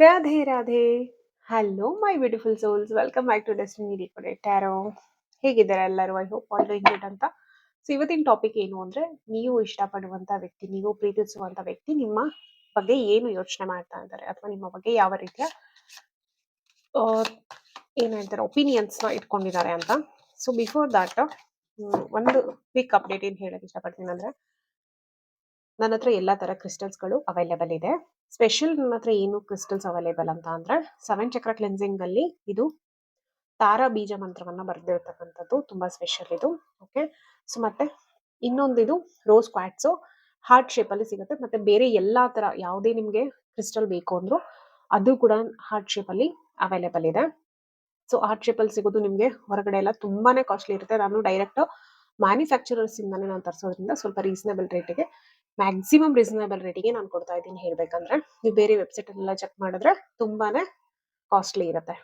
Radhe Radhe. Hello my beautiful souls, welcome back to Destiny Decoded Tarot. ಹೇಗಿದ್ದಾರೆ ಎಲ್ಲರೂ? I hope all doing good ಅಂತ. So ಇವತ್ತಿನ topic ಏನು ಅಂದ್ರೆ, ನೀವು ಇಷ್ಟಪಡುವಂತ ವ್ಯಕ್ತಿ, ನೀವು ಪ್ರೀತಿಸುವಂತ ವ್ಯಕ್ತಿ ನಿಮ್ಮ ಬಗ್ಗೆ ಏನು ಯೋಚನೆ ಮಾಡ್ತಾ ಇದ್ದಾರೆ, ಅಥವಾ ನಿಮ್ಮ ಬಗ್ಗೆ ಯಾವ ರೀತಿಯ ಏನ್ ಹೇಳ್ತಾರೆ ಒಪಿನಿಯನ್ಸ್ ನ ಇಟ್ಕೊಂಡಿದ್ದಾರೆ ಅಂತ. ಸೊ ಬಿಫೋರ್ ದಾಟ್ ಒಂದು ಕ್ವಿಕ್ ಅಪ್ಡೇಟ್ ಏನ್ ಹೇಳಕ್ ಇಷ್ಟಪಡ್ತೀನಿ ಅಂದ್ರೆ, ನನ್ನ ಹತ್ರ ಎಲ್ಲಾ ತರ ಕ್ರಿಸ್ಟಲ್ಸ್ಗಳು ಅವೈಲೇಬಲ್ ಇದೆ. ಸ್ಪೆಷಲ್ ನನ್ನ ಹತ್ರ ಏನು ಕ್ರಿಸ್ಟಲ್ಸ್ ಅವೈಲೇಬಲ್ ಅಂತ ಅಂದ್ರೆ, 7 ಚಕ್ರ ಕ್ಲೆನ್ಸಿಂಗ್ ಅಲ್ಲಿ ಇದು ತಾರಾ ಬೀಜ ಮಂತ್ರವನ್ನ ಬರೆದಿರ್ತಕ್ಕಂಥದ್ದು ತುಂಬಾ ಸ್ಪೆಷಲ್ ಇದು. ಓಕೆ, ಸೊ ಮತ್ತೆ ಇನ್ನೊಂದು ಇದು ರೋಸ್ ಕ್ವಾಟ್ಸು ಹಾರ್ಟ್ ಶೇಪ್ ಅಲ್ಲಿ ಸಿಗುತ್ತೆ. ಮತ್ತೆ ಬೇರೆ ಎಲ್ಲಾ ತರ ಯಾವುದೇ ನಿಮ್ಗೆ ಕ್ರಿಸ್ಟಲ್ ಬೇಕು ಅಂದ್ರೂ ಅದು ಕೂಡ ಹಾರ್ಟ್ ಶೇಪ್ ಅಲ್ಲಿ ಅವೈಲೇಬಲ್ ಇದೆ. ಸೊ ಹಾರ್ಟ್ ಶೇಪ್ ಅಲ್ಲಿ ಸಿಗೋದು ನಿಮ್ಗೆ ಹೊರಗಡೆ ಎಲ್ಲ ತುಂಬಾನೇ ಕಾಸ್ಟ್ಲಿ ಇರುತ್ತೆ. ನಾನು ಡೈರೆಕ್ಟ್ ಮ್ಯಾನುಫ್ಯಾಕ್ಚರರ್ಸ್ ಇಂದಾನೆ ನಾನು ತರಿಸೋದ್ರಿಂದ ಸ್ವಲ್ಪ ರೀಸನಬಲ್ ರೇಟಿಗೆ, ಮ್ಯಾಕ್ಸಿಮಮ್ ರೀಸನಬಲ್ ರೇಟಿಗೆ ನಾನು ಕೊಡ್ತಾ ಇದ್ದೀನಿ. ಹೇಳ್ಬೇಕಂದ್ರೆ ನೀವು ಬೇರೆ ವೆಬ್ಸೈಟ್ ಅಲ್ಲೆಲ್ಲ ಚೆಕ್ ಮಾಡಿದ್ರೆ ತುಂಬಾನೇ ಕಾಸ್ಟ್ಲಿ ಇರುತ್ತೆ.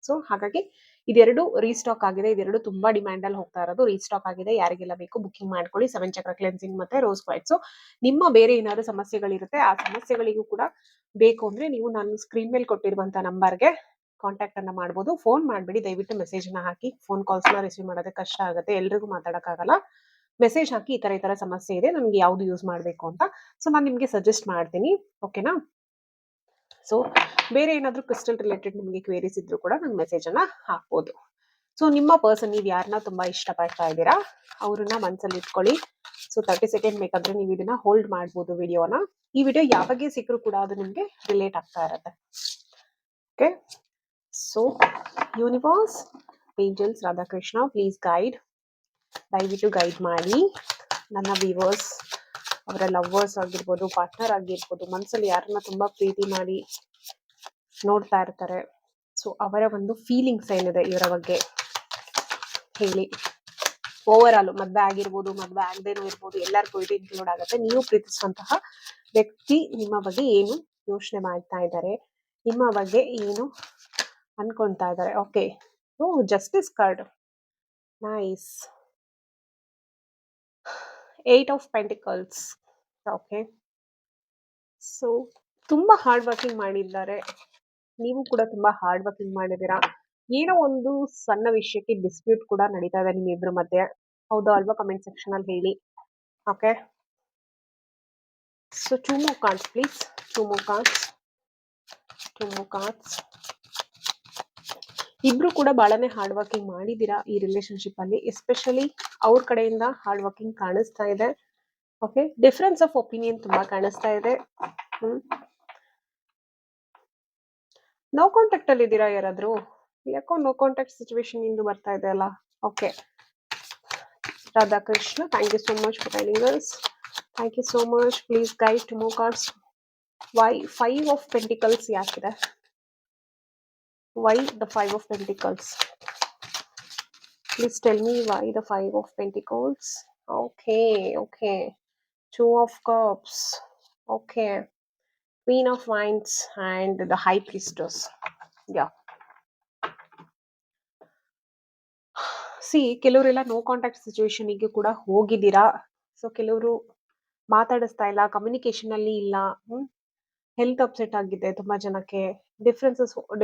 ಸೊ ಹಾಗಾಗಿ ಇದೆರಡು ರೀಸ್ಟಾಕ್ ಆಗಿದೆ. ಇದೆರಡು ತುಂಬಾ ಡಿಮ್ಯಾಂಡ್ ಅಲ್ಲಿ ಹೋಗ್ತಾ ಇರೋದು. ರೀಸ್ಟಾಕ್ ಆಗಿದೆ, ಯಾರಿಗೆಲ್ಲ ಬೇಕು ಬುಕಿಂಗ್ ಮಾಡ್ಕೊಳ್ಳಿ. 7 ಚಕ್ರ ಕ್ಲೆನ್ಸಿಂಗ್ ಮತ್ತೆ ರೋಸ್ ಕ್ವೈಟ್ಸ್. ನಿಮ್ಮ ಬೇರೆ ಏನಾದ್ರು ಸಮಸ್ಯೆಗಳಿರುತ್ತೆ, ಆ ಸಮಸ್ಯೆಗಳಿಗೂ ಕೂಡ ಬೇಕು ಅಂದ್ರೆ ನೀವು ನಾನು ಸ್ಕ್ರೀನ್ ಮೇಲೆ ಕೊಟ್ಟಿರುವಂತ ನಂಬರ್ಗೆ ಕಾಂಟ್ಯಾಕ್ಟ್ ಅನ್ನ ಮಾಡಬಹುದು. ಫೋನ್ ಮಾಡ್ಬೇಡಿ, ದಯವಿಟ್ಟು ಮೆಸೇಜ್ ನ ಹಾಕಿ. ಫೋನ್ ಕಾಲ್ಸ್ ನ ರಿಸೀವ್ ಮಾಡೋದಕ್ಕೆ ಕಷ್ಟ ಆಗುತ್ತೆ, ಎಲ್ರಿಗೂ ಮಾತಾಡಕ್ಕಾಗಲ್ಲ. ಮೆಸೇಜ್ ಹಾಕಿ, ಈ ತರ ಸಮಸ್ಯೆ ಇದೆ, ನಮ್ಗೆ ಯಾವ್ದು ಯೂಸ್ ಮಾಡ್ಬೇಕು ಅಂತ. ಸೊ ನಾನು ನಿಮ್ಗೆ ಸಜೆಸ್ಟ್ ಮಾಡ್ತೀನಿ, ಓಕೆನಾ? ಸೊ ಬೇರೆ ಏನಾದ್ರು ಕ್ರಿಸ್ಟಲ್ ರಿಲೇಟೆಡ್ ನಿಮಗೆ ಕ್ವೇರೀಸ್ ಇದ್ರು ಕೂಡ ನಂಗೆ ಮೆಸೇಜ್ ಅನ್ನ ಹಾಕ್ಬೋದು. ಸೊ ನಿಮ್ಮ ಪರ್ಸನ್, ನೀವು ಯಾರನ್ನ ತುಂಬಾ ಇಷ್ಟಪಡ್ತಾ ಇದ್ದೀರಾ ಅವ್ರನ್ನ ಮನ್ಸಲ್ಲಿ ಇಟ್ಕೊಳ್ಳಿ. ಸೊ 30 ಸೆಕೆಂಡ್ ಬೇಕಾದ್ರೆ ನೀವು ಇದನ್ನ ಹೋಲ್ಡ್ ಮಾಡ್ಬೋದು ವಿಡಿಯೋನ. ಈ ವಿಡಿಯೋ ಯಾವಾಗೇ ಸಿಕ್ಕರೂ ಕೂಡ ಅದು ನಿಮ್ಗೆ ರಿಲೇಟ್ ಆಗ್ತಾ ಇರತ್ತೆ. Okay, so universe, angels, Radhakrishna, please guide. ದಯವಿಟ್ಟು ಗೈಡ್ ಮಾಡಿ ನನ್ನ ವ್ಯೂವರ್ಸ್. ಅವರ ಲವ್ವರ್ಸ್ ಆಗಿರ್ಬೋದು, ಪಾರ್ಟ್ನರ್ ಆಗಿರ್ಬೋದು, ಮನಸ್ಸಲ್ಲಿ ಯಾರನ್ನ ತುಂಬಾ ಪ್ರೀತಿ ಮಾಡಿ ನೋಡ್ತಾ ಇರ್ತಾರೆ. ಸೊ ಅವರ ಒಂದು ಫೀಲಿಂಗ್ಸ್ ಏನಿದೆ ಇವರ ಬಗ್ಗೆ ಹೇಳಿ. ಓವರ್ ಆಲ್ ಮದ್ವೆ ಆಗಿರ್ಬೋದು, ಮದ್ವೆ ಆಗದೇನೂ ಇರ್ಬೋದು, ಎಲ್ಲರಿಗೂ ಇದು ಇನ್ಕ್ಲೂಡ್ ಆಗುತ್ತೆ. ನೀವು ಪ್ರೀತಿಸುವಂತಹ ವ್ಯಕ್ತಿ ನಿಮ್ಮ ಬಗ್ಗೆ ಏನು ಯೋಚನೆ ಮಾಡ್ತಾ ಇದ್ದಾರೆ, ನಿಮ್ಮ ಬಗ್ಗೆ ಏನು ಅನ್ಕೊಂತಾ ಇದ್ದಾರೆ. Okay, justice card, nice. 8 of pentacles. Okay, so ತುಂಬಾ ಹಾರ್ಡ್ ವರ್ಕಿಂಗ್ ಮಾಡಿದ್ದಾರೆ. ನೀವು ಕೂಡ ತುಂಬಾ ಹಾರ್ಡ್ ವರ್ಕಿಂಗ್ ಮಾಡಿದ್ದೀರಾ. ಏನೋ ಒಂದು ಸಣ್ಣ ವಿಷಯಕ್ಕೆ ಡಿಸ್ಪ್ಯೂಟ್ ಕೂಡ ನಡೀತಾ ಇದೆ ನಿಮ್ಮಿಬ್ರ ಮಧ್ಯೆ, ಹೌದಾ ಅಲ್ವಾ? ಕಮೆಂಟ್ ಸೆಕ್ಷನ್ ಅಲ್ಲಿ ಹೇಳಿ. Okay, so two more cards please. Two more cards. ಇಬ್ರು ಕೂಡ ಬಹಳನೇ ಹಾರ್ಡ್ ವರ್ಕಿಂಗ್ ಮಾಡಿದೀರಾ ಈ ರಿಲೇಶನ್ಶಿಪ್ ಅಲ್ಲಿ. ಎಸ್ಪೆಷಲಿ ಅವ್ರ ಕಡೆಯಿಂದ ಹಾರ್ಡ್ ವರ್ಕಿಂಗ್ ಕಾಣಿಸ್ತಾ ಇದೆ. ಓಕೆ, ಡಿಫರೆನ್ಸ್ ಆಫ್ ಒಪಿನಿಯನ್ ತುಂಬಾ ಕಾಣಿಸ್ತಾ ಇದೆ. ನೋ ಕಾಂಟ್ಯಾಕ್ಟ್ ಅಲ್ಲಿ ಇದ್ದೀರಾ ಯಾರಾದ್ರೂ? ಯಾಕೋ ನೋ ಕಾಂಟ್ಯಾಕ್ಟ್ ಸಿಚುವೇಶನ್ ಇಂದು ಬರ್ತಾ ಇದೆ ಅಲ್ಲ. Okay, Radhakrishna, thank you so much for guiding us. Thank you so much. Please guide to more cards. Why 5 of pentacles ಯಾಕಿದೆ? Why the 5 of pentacles? Please tell me why the 5 of Pentacles. Okay. 2 of Cups. Okay. Queen of Wands and the High Priestess. Yeah. See, ಕೆಲವರೆಲ್ಲ no contact ಸಿಚುವೇಶನ್ಗೆ ಕೂಡ ಹೋಗಿದ್ದೀರಾ. So ಕೆಲವರು ಮಾತಾಡಿಸ್ತಾ ಇಲ್ಲ, communication ಅಲ್ಲಿ ಇಲ್ಲ. Health upset ಆಗಿದೆ ತುಂಬಾ ಜನಕ್ಕೆ.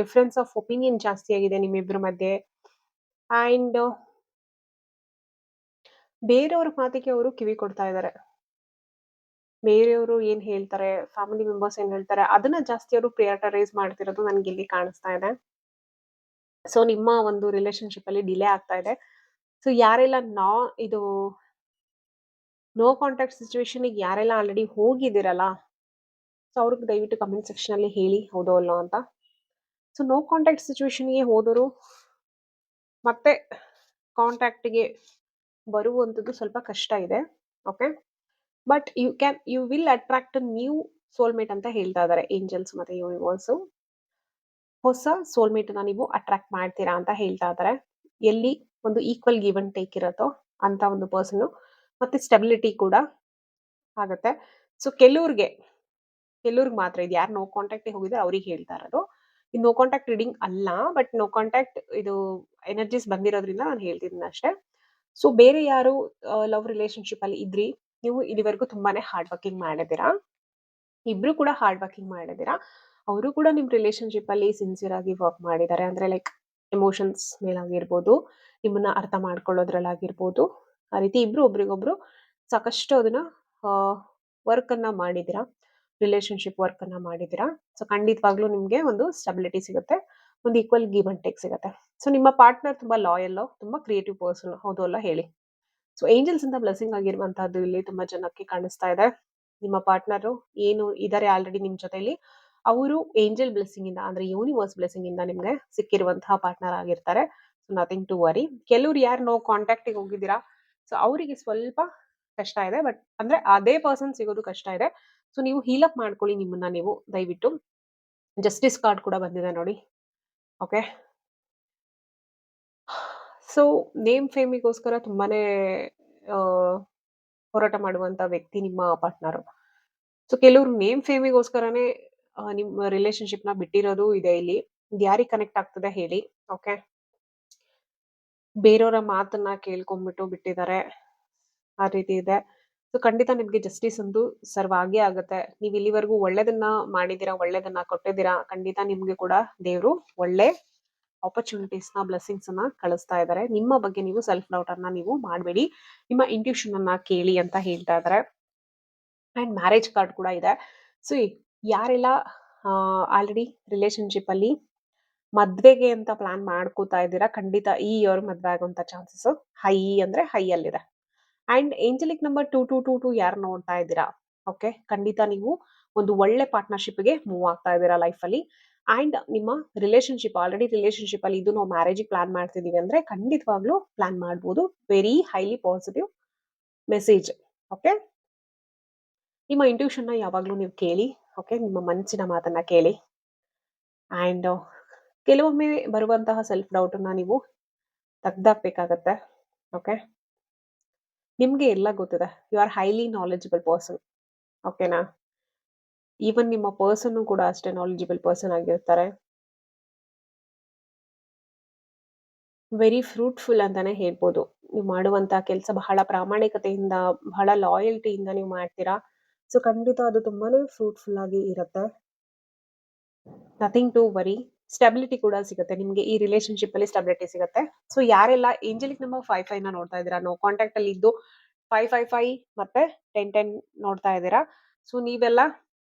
ಡಿಫರೆನ್ಸ್ ಆಫ್ ಒಪಿನಿಯನ್ ಜಾಸ್ತಿ ಆಗಿದೆ ನಿಮ್ಮಿಬ್ರ ಮಧ್ಯೆ. ಅಂಡ್ ಬೇರೆಯವ್ರ ಮಾತಿಗೆ ಅವರು ಕಿವಿ ಕೊಡ್ತಾ ಇದ್ದಾರೆ. ಬೇರೆಯವರು ಏನ್ ಹೇಳ್ತಾರೆ, ಫ್ಯಾಮಿಲಿ ಮೆಂಬರ್ಸ್ ಏನ್ ಹೇಳ್ತಾರೆ, ಅದನ್ನ ಜಾಸ್ತಿ ಅವರು ಪ್ರಿಯಾರಿಟೈಸ್ ಮಾಡ್ತಿರೋದು ನನ್ಗೆ ಇಲ್ಲಿ ಕಾಣಿಸ್ತಾ ಇದೆ. ಸೊ ನಿಮ್ಮ ಒಂದು ರಿಲೇಶನ್ಶಿಪ್ ಅಲ್ಲಿ ಡಿಲೇ ಆಗ್ತಾ ಇದೆ. ಸೊ ಯಾರೆಲ್ಲ ಇದು ನೋ ಕಾಂಟ್ಯಾಕ್ಟ್ ಸಿಚುವೇಶನ್ ಯಾರೆಲ್ಲ ಆಲ್ರೆಡಿ ಹೋಗಿದ್ದೀರಲ್ಲ, ಸೊ ಅವ್ರಿಗೆ ದಯವಿಟ್ಟು ಕಮೆಂಟ್ ಸೆಕ್ಷನ್ ಅಲ್ಲಿ ಹೇಳಿ ಹೌದೋ ಅಲ್ಲೋ ಅಂತ. ಸೊ ನೋ ಕಾಂಟ್ಯಾಕ್ಟ್ ಸಿಚುವೇಶನ್ಗೆ ಹೋದವರು ಮತ್ತೆ ಕಾಂಟ್ಯಾಕ್ಟ್ಗೆ ಬರುವಂಥದ್ದು ಸ್ವಲ್ಪ ಕಷ್ಟ ಇದೆ. Okay, but you will attract new soulmate ಅಂತ ಹೇಳ್ತಾ ಇದ್ದಾರೆ ಏಂಜಲ್ಸ್ ಮತ್ತೆ ಯೂನಿವರ್ಸ್. ಹೊಸ ಸೋಲ್ಮೇಟ್ ನ ನೀವು ಅಟ್ರಾಕ್ಟ್ ಮಾಡ್ತೀರಾ ಅಂತ ಹೇಳ್ತಾ ಇದ್ದಾರೆ. ಎಲ್ಲಿ ಒಂದು ಈಕ್ವಲ್ ಗಿವ್ ಅಂಡ್ ಟೇಕ್ ಇರತ್ತೋ ಅಂತ ಒಂದು ಪರ್ಸನ್, ಮತ್ತೆ ಸ್ಟೆಬಿಲಿಟಿ ಕೂಡ ಆಗುತ್ತೆ. ಸೊ ಕೆಲವ್ರಿಗೆ ಮಾತ್ರ ಇದು, ಯಾರು ನೋ ಕಾಂಟ್ಯಾಕ್ಟ್ ಹೋಗಿದ್ರೆ ಅವ್ರಿಗೆ ಹೇಳ್ತಾ ಇರೋದು. ಇದು ನೋ ಕಾಂಟ್ಯಾಕ್ಟ್ ರೀಡಿಂಗ್ ಅಲ್ಲ, ಬಟ್ ನೋ ಕಾಂಟ್ಯಾಕ್ಟ್ ಇದು ಎನರ್ಜೀಸ್ ಬಂದಿರೋದ್ರಿಂದ ನಾನು ಹೇಳ್ತಿದ್ದೀನಿ ಅಷ್ಟೇ. ಸೊ ಬೇರೆ ಯಾರು ಲವ್ ರಿಲೇಶನ್ಶಿಪ್ ಅಲ್ಲಿ ಇದ್ರಿ, ನೀವು ಇಲ್ಲಿವರೆಗೂ ತುಂಬಾನೇ ಹಾರ್ಡ್ ವರ್ಕಿಂಗ್ ಮಾಡಿದ್ದೀರಾ. ಇಬ್ರು ಕೂಡ ಹಾರ್ಡ್ ವರ್ಕಿಂಗ್ ಮಾಡಿದ್ದೀರಾ. ಅವರು ಕೂಡ ನಿಮ್ಮ ರಿಲೇಶನ್ಶಿಪ್ ಅಲ್ಲಿ ಸಿನ್ಸಿಯರ್ ಆಗಿ ವರ್ಕ್ ಮಾಡಿದ್ದಾರೆ. ಅಂದ್ರೆ ಲೈಕ್ ಎಮೋಷನ್ಸ್ ಮೇಲಾಗಿರ್ಬೋದು, ನಿಮ್ಮನ್ನ ಅರ್ಥ ಮಾಡ್ಕೊಳ್ಳೋದ್ರಲ್ಲಾಗಿರ್ಬೋದು, ಆ ರೀತಿ ಇಬ್ರು ಒಬ್ರಿಗೊಬ್ರು ಸಾಕಷ್ಟು ಅದನ್ನ ವರ್ಕ್ ಅನ್ನ ಮಾಡಿದಿರಾ, ರಿಲೇಶನ್ಶಿಪ್ ವರ್ಕ್ ಅನ್ನ ಮಾಡಿದಿರಾ. ಸೊ ಖಂಡಿತವಾಗ್ಲೂ ನಿಮ್ಗೆ ಒಂದು ಸ್ಟೆಬಿಲಿಟಿ ಸಿಗುತ್ತೆ, ಒಂದು ಈಕ್ವಲ್ ಗಿವ್ ಅಂಡ್ ಟೇಕ್ ಸಿಗುತ್ತೆ. ಸೊ ನಿಮ್ಮ ಪಾರ್ಟ್ನರ್ ತುಂಬಾ ಲಾಯಲ್, ತುಂಬಾ ಕ್ರಿಯೇಟಿವ್ ಪರ್ಸನ್, ಹೌದು ಅಲ್ಲ ಹೇಳಿ? ಸೊ ಏಂಜಲ್ಸ್ ಇಂದ ಬ್ಲೆಸ್ಸಿಂಗ್ ಆಗಿರುವಂತಹದ್ದು ಇಲ್ಲಿ ತುಂಬಾ ಜನಕ್ಕೆ ಕಾಣಿಸ್ತಾ ಇದೆ. ನಿಮ್ಮ ಪಾರ್ಟ್ನರ್ ಏನು ಇದಾರೆ ಆಲ್ರೆಡಿ ನಿಮ್ ಜೊತೆಲಿ, ಅವರು ಏಂಜಲ್ ಬ್ಲೆಸ್ಸಿಂಗ್ ಇಂದ ಅಂದ್ರೆ ಯೂನಿವರ್ಸ್ ಬ್ಲೆಸ್ಸಿಂಗ್ ಇಂದ ನಿಮ್ಗೆ ಸಿಕ್ಕಿರುವಂತಹ ಪಾರ್ಟ್ನರ್ ಆಗಿರ್ತಾರೆ. So nothing to worry. ಕೆಲವ್ರು ಯಾರು ನೋ ಕಾಂಟ್ಯಾಕ್ಟ್ ಹೋಗಿದ್ದೀರಾ, ಸೊ ಅವರಿಗೆ ಸ್ವಲ್ಪ ಕಷ್ಟ ಇದೆ. ಬಟ್ ಅಂದ್ರೆ ಅದೇ ಪರ್ಸನ್ ಸಿಗೋದು ಕಷ್ಟ ಇದೆ. ಸೊ ನೀವು ಹೀಲ್ ಅಪ್ ಮಾಡ್ಕೊಳ್ಳಿ ನಿಮ್ಮನ್ನ ನೀವು ದಯವಿಟ್ಟು. ಜಸ್ಟಿಸ್ ಕಾರ್ಡ್ ಕೂಡ ಬಂದಿದೆ ನೋಡಿ. ಓಕೆ, ಸೊ ನೇಮ್ ಫೇಮಿಗೋಸ್ಕರ ತುಂಬಾನೇ ಆ, ಹೋರಾಟ ಮಾಡುವಂತ ವ್ಯಕ್ತಿ ನಿಮ್ಮ ಪಾರ್ಟ್ನರ್. ಸೊ ಕೆಲವರು ನೇಮ್ ಫೇಮಿಗೋಸ್ಕರನೇ ನಿಮ್ಮ ರಿಲೇಶನ್ಶಿಪ್ ನ ಬಿಟ್ಟಿರೋದು ಇದೆ ಇಲ್ಲಿ. ಇದು ಯಾರಿಗೆ ಕನೆಕ್ಟ್ ಆಗ್ತದೆ ಹೇಳಿ? ಓಕೆ, ಬೇರೆಯವರ ಮಾತನ್ನ ಕೇಳ್ಕೊಂಡ್ಬಿಟ್ಟು ಬಿಟ್ಟಿದ್ದಾರೆ, ಆ ರೀತಿ ಇದೆ. ಸೊ ಖಂಡಿತ ನಿಮ್ಗೆ ಜಸ್ಟಿಸ್ ಒಂದು ಸರ್ವ್ ಆಗೇ ಆಗುತ್ತೆ. ನೀವು ಇಲ್ಲಿವರೆಗೂ ಒಳ್ಳೇದನ್ನ ಮಾಡಿದೀರಾ, ಒಳ್ಳೇದನ್ನ ಕೊಟ್ಟಿದ್ದೀರಾ. ಖಂಡಿತ ನಿಮ್ಗೆ ಕೂಡ ದೇವ್ರು ಒಳ್ಳೆ ಆಪರ್ಚುನಿಟೀಸ್ ನ, ಬ್ಲೆಸ್ಸಿಂಗ್ಸ್ ಅನ್ನ ಕಳಿಸ್ತಾ ಇದ್ದಾರೆ. ನಿಮ್ಮ ಬಗ್ಗೆ ನೀವು ಸೆಲ್ಫ್ ಡೌಟ್ ಅನ್ನ ನೀವು ಮಾಡಬೇಡಿ, ನಿಮ್ಮ ಇಂಟ್ಯೂಷನ್ ಅನ್ನ ಕೇಳಿ ಅಂತ ಹೇಳ್ತಾ ಇದ್ದಾರೆ. ಅಂಡ್ ಮ್ಯಾರೇಜ್ ಕಾರ್ಡ್ ಕೂಡ ಇದೆ. ಸೊ ಯಾರೆಲ್ಲ ಆಲ್ರೆಡಿ ರಿಲೇಶನ್ಶಿಪ್ ಅಲ್ಲಿ ಮದ್ವೆಗೆ ಅಂತ ಪ್ಲಾನ್ ಮಾಡ್ಕೋತಾ ಇದ್ದೀರಾ, ಖಂಡಿತ ಈ ಇಯರ್ ಮದ್ವೆ ಆಗುವಂತ ಚಾನ್ಸಸ್ ಹೈ ಅಂದ್ರೆ ಹೈ ಅಲ್ಲಿದೆ. ಅಂಡ್ ಏಂಜಲಿಕ್ ನಂಬರ್ 2222 ಯಾರು ನೋಡ್ತಾ ಇದ್ದೀರಾ, ಓಕೆ, ಖಂಡಿತ ನೀವು ಒಂದು ಒಳ್ಳೆ ಪಾರ್ಟ್ನರ್ಶಿಪ್ ಗೆ ಮೂವ್ ಆಗ್ತಾ ಇದ್ದೀರಾ ಲೈಫ್ ಅಲ್ಲಿ. ಅಂಡ್ ನಿಮ್ಮ ರಿಲೇಶನ್ಶಿಪ್ ಆಲ್ರೆಡಿ ರಿಲೇಶನ್ಶಿಪ್ ಅಲ್ಲಿ ಇದು ನಾವು ಮ್ಯಾರೇಜ್ ಪ್ಲಾನ್ ಮಾಡ್ತಿದೀವಿ ಅಂದ್ರೆ ಖಂಡಿತವಾಗ್ಲೂ ಪ್ಲಾನ್ ಮಾಡ್ಬೋದು. Very highly positive message. Okay, ನಿಮ್ಮ ಇಂಟ್ಯೂಷನ್ ನ ಯಾವಾಗ್ಲೂ ನೀವು ಕೇಳಿ. ಓಕೆ, ನಿಮ್ಮ ಮನಸ್ಸಿನ ಮಾತನ್ನ ಕೇಳಿ. ಅಂಡ್ ಕೆಲವೊಮ್ಮೆ ಬರುವಂತಹ ಸೆಲ್ಫ್ ಡೌಟ್ ಅನ್ನ ನೀವು ತೆಗ್ದಾಕ್ಬೇಕಾಗತ್ತೆ. ಓಕೆ, ನಿಮ್ಗೆ ಎಲ್ಲ ಗೊತ್ತಿದೆ, you are highly knowledgeable person. ಓಕೆನಾ? ಈವನ್ ನಿಮ್ಮ ಪರ್ಸನ್ ಕೂಡ ಅಷ್ಟೇ ನಾಲೆಜಬಲ್ ಪರ್ಸನ್ ಆಗಿರ್ತಾರೆ. ವೆರಿ ಫ್ರೂಟ್ಫುಲ್ ಅಂತಾನೆ ಹೇಳ್ಬೋದು. ನೀವು ಮಾಡುವಂತ ಕೆಲಸ ಬಹಳ ಪ್ರಾಮಾಣಿಕತೆಯಿಂದ, ಬಹಳ ಲಾಯಲ್ಟಿಯಿಂದ ನೀವು ಮಾಡ್ತೀರಾ. ಸೊ ಖಂಡಿತ ಅದು ತುಂಬಾನೇ ಫ್ರೂಟ್ಫುಲ್ ಆಗಿ ಇರುತ್ತೆ. Nothing to worry. ಸ್ಟೆಬಿಲಿಟಿ ಕೂಡ ಸಿಗುತ್ತೆ ನಿಮ್ಗೆ ಈ ರಿಲೇಶನ್ಶಿಪ್ ಅಲ್ಲಿ, ಸ್ಟೆಬಿಲಿಟಿ ಸಿಗುತ್ತೆ. ಸೊ ಯಾರೆಲ್ಲ ಏಂಜಲಿಕ್ ನಂಬರ್ 55 ನ ನೋಡ್ತಾ ಇದ್ದೀರಾ, ನೋ ಕಾಂಟ್ಯಾಕ್ಟ್ ಅಲ್ಲಿ ಇದ್ದು 555 ಮತ್ತೆ 1010 ನೋಡ್ತಾ ಇದ್ದೀರಾ, ಸೊ ನೀವೆಲ್ಲ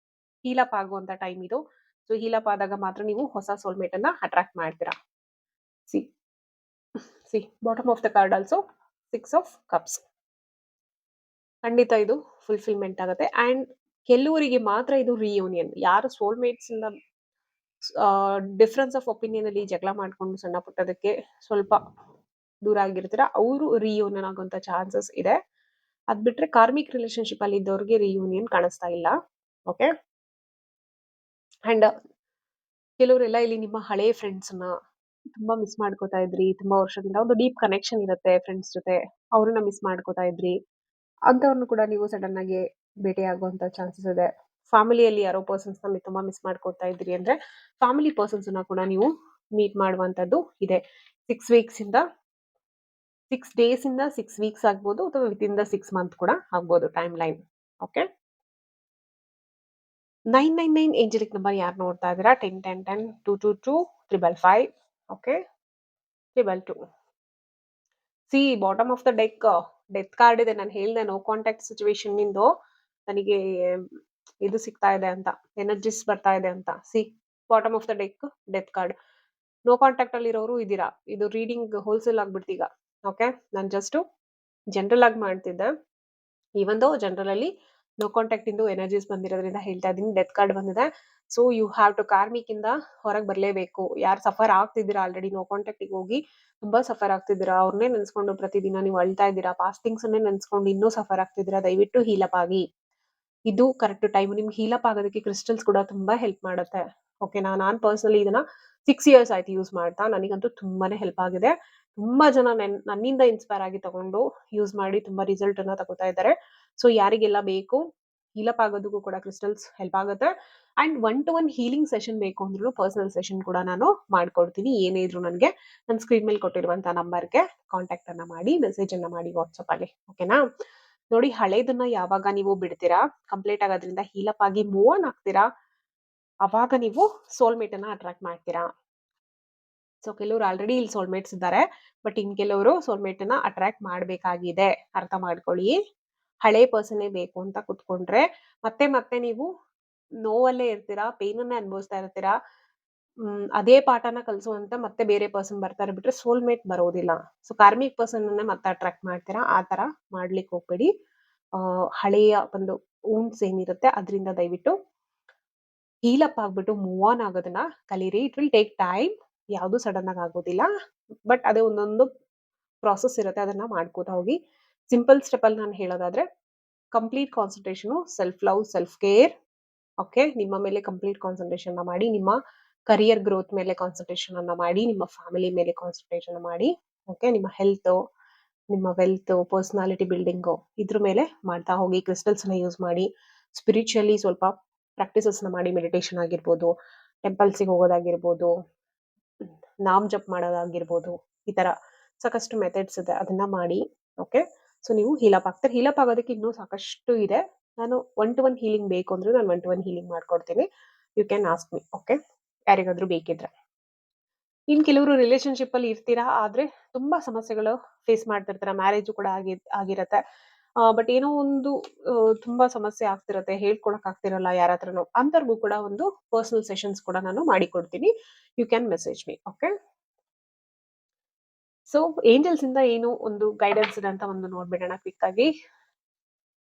ಹೀಲ್ ಅಪ್ ಆಗುವಂತ ಟೈಮ್ ಇದು. ಸೊ ಹೀಲ್ ಅಪ್ ಆದಾಗ ಮಾತ್ರ ನೀವು ಹೊಸ ಸೋಲ್ಮೇಟ್ ಅನ್ನ ಅಟ್ರಾಕ್ಟ್ ಮಾಡ್ತೀರಾ. C C bottom of the card also 6 of cups. ಖಂಡಿತ ಇದು ಫುಲ್ಫಿಲ್ಮೆಂಟ್ ಆಗುತ್ತೆ. ಅಂಡ್ ಕೆಲವರಿಗೆ ಮಾತ್ರ ಇದು ರಿಯೂನಿಯನ್. ಯಾರು ಸೋಲ್ಮೇಟ್ಸ್ ಇಂದ ಡಿಫ್ರೆನ್ಸ್ ಆಫ್ ಒಪಿನಿಯನ್ ಅಲ್ಲಿ ಜಗಳ ಮಾಡ್ಕೊಂಡು ಸಣ್ಣ ಪುಟ್ಟದಕ್ಕೆ ಸ್ವಲ್ಪ ದೂರ ಆಗಿರ್ತೀರಾ, ಅವರು ರಿಯೂನಿಯನ್ ಆಗುವಂತ ಚಾನ್ಸಸ್ ಇದೆ. ಅದ್ ಬಿಟ್ರೆ ಕಾರ್ಮಿಕ್ ರಿಲೇಶನ್ಶಿಪ್ ಅಲ್ಲಿ ಇದ್ದವ್ರಿಗೆ ರಿಯೂನಿಯನ್ ಕಾಣಿಸ್ತಾ ಇಲ್ಲ. ಓಕೆ, ಅಂಡ್ ಕೆಲವರೆಲ್ಲ ಇಲ್ಲಿ ನಿಮ್ಮ ಹಳೆ ಫ್ರೆಂಡ್ಸ್ ನ ತುಂಬಾ ಮಿಸ್ ಮಾಡ್ಕೋತಾ ಇದ್ರಿ, ತುಂಬಾ ವರ್ಷದಿಂದ ಒಂದು ಡೀಪ್ ಕನೆಕ್ಷನ್ ಇರುತ್ತೆ ಫ್ರೆಂಡ್ಸ್ ಜೊತೆ, ಅವ್ರನ್ನ ಮಿಸ್ ಮಾಡ್ಕೋತಾ ಇದ್ರಿ ಅಂತವ್ರನ್ನು ಕೂಡ ನೀವು ಸಡನ್ ಆಗಿ ಭೇಟಿ ಆಗುವಂತ ಚಾನ್ಸಸ್ ಇದೆ. ಫ್ಯಾಮಿಲಿಯಲ್ಲಿ ಯಾರೋ ಪರ್ಸನ್ಸ್ ನ ತುಂಬಾ ಮಿಸ್ ಮಾಡ್ಕೋತಾ ಇದ್ರಿ ಅಂದ್ರೆ ಫ್ಯಾಮಿಲಿ ಪರ್ಸನ್ಸ್ ನ ಕೂಡ ನೀವು ಮೀಟ್ ಮಾಡುವಂತದ್ದು ಇದೆ. 6 ಇಂದ 6 ಡೇಸ್ ಇಂದ 6 ವೀಕ್ಸ್ ಆಗ್ಬೋದು, ಅಥವಾ ವಿತಿನ್ ದ 6 ಮಂತ್ ಕೂಡ ಆಗ್ಬೋದು time line. Okay, 999 Angelique number ಯಾರು ನೋಡ್ತಾ ಇದ್ದೀರಾ, 101010 222 555. Okay, 222. C bottom of the death card ಇದೆ. ನಾನು ಹೇಳ್ದೆ ನೋ ಕಾಂಟ್ಯಾಕ್ಟ್ ಸಿಚುವೇಶನ್ ನಿಂದು ನನಗೆ ಇದು ಸಿಗ್ತಾ ಇದೆ ಅಂತ, ಎನರ್ಜಿಸ್ ಬರ್ತಾ ಇದೆ ಅಂತ. See bottom of the death card. No contact ಅಲ್ಲಿ ಇರೋರು ಇದ್ದೀರಾ. ಇದು ರೀಡಿಂಗ್ ಹೋಲ್ಸೇಲ್ ಆಗ್ಬಿಡ್ತೀಗ. ಓಕೆ, ನಾನು ಜಸ್ಟ್ ಜನರಲ್ ಆಗಿ ಮಾಡ್ತಿದ್ದೆ. ಈವನ್ ದೋ ಜನರಲ್ ಅಲ್ಲಿ ನೋ ಕಾಂಟ್ಯಾಕ್ಟ್ ಇಂದು ಎನರ್ಜೀಸ್ ಬಂದಿರೋದ್ರಿಂದ ಹೇಳ್ತಾ ಇದೀನಿ. ಡೆತ್ ಕಾರ್ಡ್ ಬಂದಿದೆ. So you have to karmic ಇಂದ ಹೊರಗೆ ಬರ್ಲೇಬೇಕು. ಯಾರು ಸಫರ್ ಆಗ್ತಿದ್ದೀರಾ ಆಲ್ರೆಡಿ ನೋ ಕಾಂಟ್ಯಾಕ್ಟ್ ಹೋಗಿ ತುಂಬಾ ಸಫರ್ ಆಗ್ತಿದ್ದೀರಾ, ಅವ್ರನ್ನೇ ನೆನ್ಸ್ಕೊಂಡು ಪ್ರತಿದಿನ ನೀವು ಅಳ್ತಾ ಇದ್ದೀರಾ, ಪಾಸ್ಟ್ ಥಿಂಗ್ಸ್ ಅನ್ನೇ ನೆನ್ಸ್ಕೊಂಡು ಇನ್ನೂ ಸಫರ್ ಆಗ್ತಿದ್ದೀರಾ, ದಯವಿಟ್ಟು ಹೀಲಪ್ ಆಗಿ. ಇದು ಕರೆಕ್ಟ್ ಟೈಮ್. ನಿಮ್ಗೆ ಹೀಲಪ್ ಆಗೋದಕ್ಕೆ ಕ್ರಿಸ್ಟಲ್ಸ್ ಕೂಡ ತುಂಬಾ ಹೆಲ್ಪ್ ಮಾಡುತ್ತೆ. ಓಕೆನಾ? ನಾನ್ ಪರ್ಸನಲಿ ಇದನ್ನ 6 ಇಯರ್ಸ್ ಆಯ್ತು ಯೂಸ್ ಮಾಡ್ತಾ. ನನಗಂತೂ ತುಂಬಾನೇ ಹೆಲ್ಪ್ ಆಗಿದೆ. ತುಂಬಾ ಜನ ನನ್ನಿಂದ ಇನ್ಸ್ಪೈರ್ ಆಗಿ ತಗೊಂಡು ಯೂಸ್ ಮಾಡಿ ತುಂಬಾ ರಿಸಲ್ಟ್ ಅನ್ನ ತಗೋತಾ ಇದ್ದಾರೆ. ಸೊ ಯಾರಿಗೆಲ್ಲ ಬೇಕು ಹೀಲಪ್ ಆಗೋದಕ್ಕೂ ಕೂಡ ಕ್ರಿಸ್ಟಲ್ಸ್ ಹೆಲ್ಪ್ ಆಗುತ್ತೆ. ಅಂಡ್ 1-to-1 ಹೀಲಿಂಗ್ ಸೆಷನ್ ಬೇಕು ಅಂದ್ರೂ ಪರ್ಸನಲ್ ಸೆಷನ್ ಕೂಡ ನಾನು ಮಾಡ್ಕೊಡ್ತೀನಿ. ಏನೇ ಇದ್ರು ನನಗೆ ನನ್ನ ಸ್ಕ್ರೀನ್ ಮೇಲೆ ಕೊಟ್ಟಿರುವಂತ ನಂಬರ್ಗೆ ಕಾಂಟ್ಯಾಕ್ಟ್ ಅನ್ನ ಮಾಡಿ, ಮೆಸೇಜ್ ಅನ್ನ ಮಾಡಿ ವಾಟ್ಸ್ಆಪ್ ಅಲ್ಲಿ. ಓಕೆನಾ? ನೋಡಿ, ಹಳೇದನ್ನ ಯಾವಾಗ ನೀವು ಬಿಡ್ತೀರಾ, ಕಂಪ್ಲೀಟ್ ಆಗೋದ್ರಿಂದ ಹೀಲಪ್ ಆಗಿ ಮೂವ್ ಆನ್ ಆಗ್ತೀರಾ, ಅವಾಗ ನೀವು ಸೋಲ್ಮೇಟ್ ಅನ್ನ ಅಟ್ರಾಕ್ಟ್ ಮಾಡ್ತೀರಾ. ಸೊ ಕೆಲವರು ಆಲ್ರೆಡಿ ಇಲ್ಲಿ ಸೋಲ್ಮೇಟ್ಸ್ ಇದ್ದಾರೆ, ಬಟ್ ಇನ್ ಕೆಲವರು ಸೋಲ್ಮೇಟ್ ಅನ್ನ ಅಟ್ರಾಕ್ಟ್ ಮಾಡ್ಬೇಕಾಗಿದೆ. ಅರ್ಥ ಮಾಡ್ಕೊಳ್ಳಿ. ಹಳೆ ಪರ್ಸನ್ನೇ ಬೇಕು ಅಂತ ಕುತ್ಕೊಂಡ್ರೆ ಮತ್ತೆ ಮತ್ತೆ ನೀವು ನೋವಲ್ಲೇ ಇರ್ತೀರಾ, ಪೇನನ್ನೇ ಅನುಭವಿಸ್ತಾ ಇರ್ತೀರಾ. ಅದೇ ಪಾಠನ ಕಲಿಸುವಂತ ಮತ್ತೆ ಬೇರೆ ಪರ್ಸನ್ ಬರ್ತಾರೆ ಬಿಟ್ರೆ ಸೋಲ್ಮೇಟ್ ಬರೋದಿಲ್ಲ. ಸೊ ಕಾರ್ಮಿಕ್ ಪರ್ಸನ್ ಅನ್ನೇ ಮತ್ತೆ ಅಟ್ರಾಕ್ಟ್ ಮಾಡ್ತೀರಾ. ಆ ತರ ಮಾಡ್ಲಿಕ್ಕೆ ಹೋಗ್ಬೇಡಿ. ಹಳೆಯ ಒಂದು ಊನ್ಸ್ ಏನಿರುತ್ತೆ ಅದರಿಂದ ದಯವಿಟ್ಟು ಹೀಲ್ ಅಪ್ ಆಗ್ಬಿಟ್ಟು ಮೂವ್ ಆನ್ ಆಗೋದನ್ನ ಕಲೀರಿ. It will take time. ಯಾವುದು ಸಡನ್ ಆಗಿ ಆಗೋದಿಲ್ಲ, ಬಟ್ ಅದೇ ಒಂದೊಂದು ಪ್ರಾಸೆಸ್ ಇರುತ್ತೆ, ಅದನ್ನ ಮಾಡ್ಕೋತಾ ಹೋಗಿ. ಸಿಂಪಲ್ ಸ್ಟೆಪ್ ಅಲ್ಲಿ ನಾನು ಹೇಳೋದಾದ್ರೆ complete concentration, self love, self care. Okay, ನಿಮ್ಮ ಮೇಲೆ ಕಂಪ್ಲೀಟ್ ಕಾನ್ಸಂಟ್ರೇಷನ್ ಮಾಡಿ, ನಿಮ್ಮ ಕರಿಯರ್ ಗ್ರೋತ್ ಮೇಲೆ ಕಾನ್ಸಂಟ್ರೇಷನ್ ಅನ್ನ ಮಾಡಿ, ನಿಮ್ಮ ಫ್ಯಾಮಿಲಿ ಮೇಲೆ ಕಾನ್ಸಂಟ್ರೇಷನ್ ಮಾಡಿ. ಓಕೆ, ನಿಮ್ಮ ಹೆಲ್ತ್, ನಿಮ್ಮ ವೆಲ್ತ್, ಪರ್ಸನಾಲಿಟಿ ಬಿಲ್ಡಿಂಗ್ ಇದ್ರ ಮೇಲೆ ಮಾಡ್ತಾ ಹೋಗಿ. ಕ್ರಿಸ್ಟಲ್ಸ್ ನ ಯೂಸ್ ಮಾಡಿ, ಸ್ಪಿರಿಚುಯಲಿ ಸ್ವಲ್ಪ ಪ್ರಾಕ್ಟೀಸಸ್ ನ ಮಾಡಿ. ಮೆಡಿಟೇಷನ್ ಆಗಿರ್ಬೋದು, ಟೆಂಪಲ್ಸಿಗೆ ಹೋಗೋದಾಗಿರ್ಬೋದು, ನಾಮ್ ಜಪ್ ಮಾಡೋದಾಗಿರ್ಬೋದು, ಈ ತರ ಸಾಕಷ್ಟು ಮೆಥಡ್ಸ್ ಇದೆ, ಅದನ್ನ ಮಾಡಿ. ಓಕೆ, ಸೊ ನೀವು ಹೀಲಪ್ ಆಗ್ತಾರೆ. ಹೀಲಪ್ ಆಗೋದಕ್ಕೆ ಇನ್ನೂ ಸಾಕಷ್ಟು ಇದೆ. ನಾನು 1-to-1 ಹೀಲಿಂಗ್ ಬೇಕು ಅಂದ್ರೆ ನಾನು 1-to-1 ಹೀಲಿಂಗ್ ಮಾಡ್ಕೊಡ್ತೀನಿ. You can ask me. Okay, ಯಾರಿಗಾದ್ರೂ ಬೇಕಿದ್ರೆ. ಇನ್ ಕೆಲವರು ರಿಲೇಶನ್ಶಿಪ್ ಅಲ್ಲಿ ಇರ್ತೀರಾ, ಆದ್ರೆ ತುಂಬಾ ಸಮಸ್ಯೆಗಳು ಫೇಸ್ ಮಾಡ್ತಿರ್ತೀರಾ. ಮ್ಯಾರೇಜ್ ಕೂಡ ಆಗಿರತ್ತೆ, ಬಟ್ ಏನೋ ಒಂದು ತುಂಬಾ ಸಮಸ್ಯೆ ಆಗ್ತಿರತ್ತೆ, ಹೇಳ್ಕೊಳಕ್ ಆಗ್ತಿರಲ್ಲ ಯಾರ ಹತ್ರನೂ. ಅಂತವ್ರಿಗೂ ಕೂಡ ಒಂದು ಪರ್ಸನಲ್ ಸೆಷನ್ಸ್ ಕೂಡ ನಾನು ಮಾಡಿಕೊಡ್ತೀನಿ. You can message me. Okay, so angels ಇಂದ ಏನು ಒಂದು ಗೈಡೆನ್ಸ್ ಇದೆ ಅಂತ ಒಂದು ನೋಡ್ಬಿಡೋಣ ಕ್ವಿಕ್ ಆಗಿ.